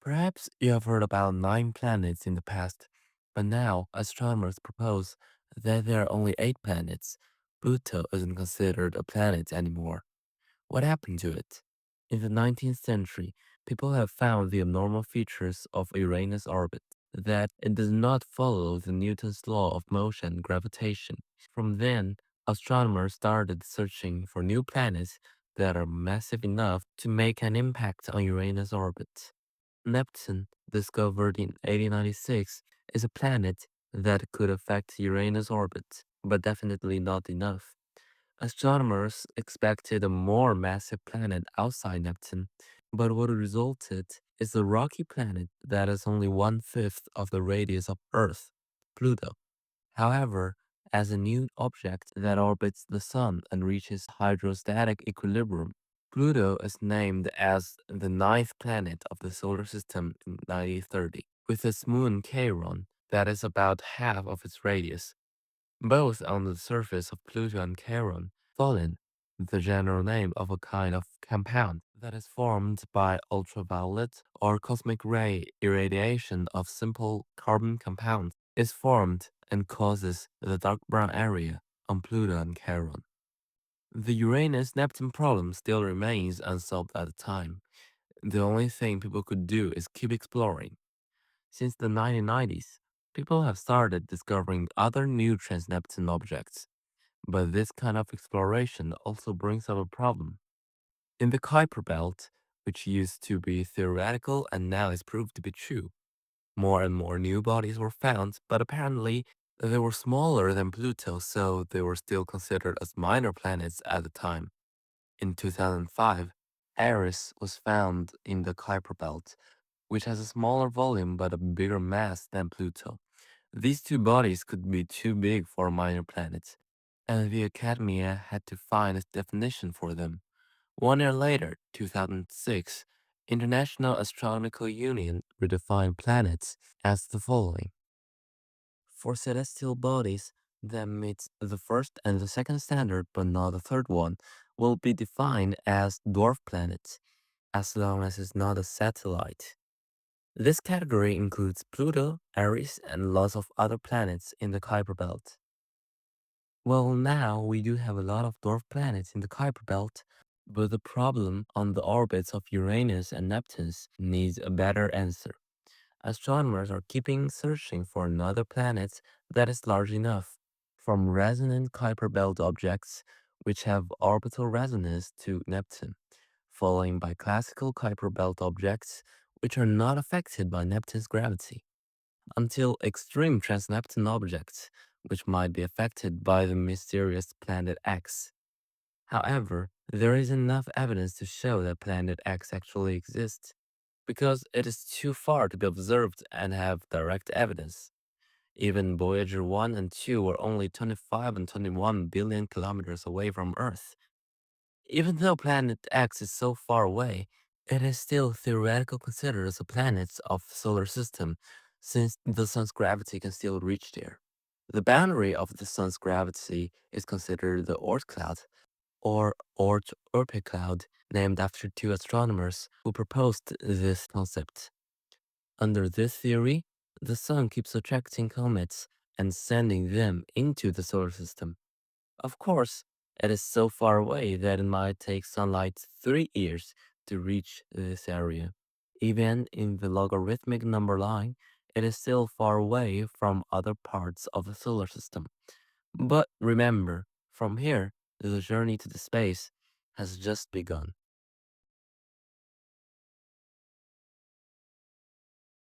Perhaps you have heard about 9 planets in the past, but now astronomers propose that there are only 8 planets. Pluto isn't considered a planet anymore. What happened to it? In the 19th century, people have found the abnormal features of Uranus' orbit, that it does not follow the Newton's law of motion and gravitation. From then, astronomers started searching for new planets that are massive enough to make an impact on Uranus' orbit. Neptune, discovered in 1896, is a planet that could affect Uranus' orbit, but definitely not enough. Astronomers expected a more massive planet outside Neptune, but what resulted is a rocky planet that is only one-fifth of the radius of Earth, Pluto. However, as a new object that orbits the Sun and reaches hydrostatic equilibrium, Pluto is named as the ninth planet of the solar system in 1930, with its moon Charon that is about half of its radius. Both on the surface of Pluto and Charon, Tholin, the general name of a kind of compound that is formed by ultraviolet or cosmic ray irradiation of simple carbon compounds, is formed and causes the dark brown area on Pluto and Charon. The Uranus-Neptune problem still remains unsolved at the time. The only thing people could do is keep exploring. Since the 1990s, people have started discovering other new trans-Neptune objects, but this kind of exploration also brings up a problem. In the Kuiper Belt, which used to be theoretical and now is proved to be true, more and more new bodies were found, but apparently they were smaller than Pluto, so they were still considered as minor planets at the time. In 2005, Eris was found in the Kuiper Belt, which has a smaller volume but a bigger mass than Pluto. These two bodies could be too big for minor planets, and the Academia had to find a definition for them. 1 year later, 2006, International Astronomical Union redefined planets as the following. For celestial bodies that meet the first and the second standard but not the third one, will be defined as dwarf planets, as long as it's not a satellite. This category includes Pluto, Eris, and lots of other planets in the Kuiper Belt. Well, now we do have a lot of dwarf planets in the Kuiper Belt, but the problem on the orbits of Uranus and Neptune needs a better answer. Astronomers are keeping searching for another planet that is large enough, from resonant Kuiper Belt objects, which have orbital resonance to Neptune, following by classical Kuiper Belt objects, which are not affected by Neptune's gravity, until extreme trans-Neptune objects, which might be affected by the mysterious Planet X. However, there is enough evidence to show that Planet X actually exists, because it is too far to be observed and have direct evidence. Even Voyager 1 and 2 were only 25 and 21 billion kilometers away from Earth. Even though Planet X is so far away, it is still theoretically considered as a planet of the solar system, since the sun's gravity can still reach there. The boundary of the sun's gravity is considered the Oort Cloud, or Oort Cloud, named after two astronomers who proposed this concept. Under this theory, the sun keeps attracting comets and sending them into the solar system. Of course, it is so far away that it might take sunlight 3 years to reach this area. Even in the logarithmic number line, it is still far away from other parts of the solar system. But remember, from here, the journey to the space has just begun.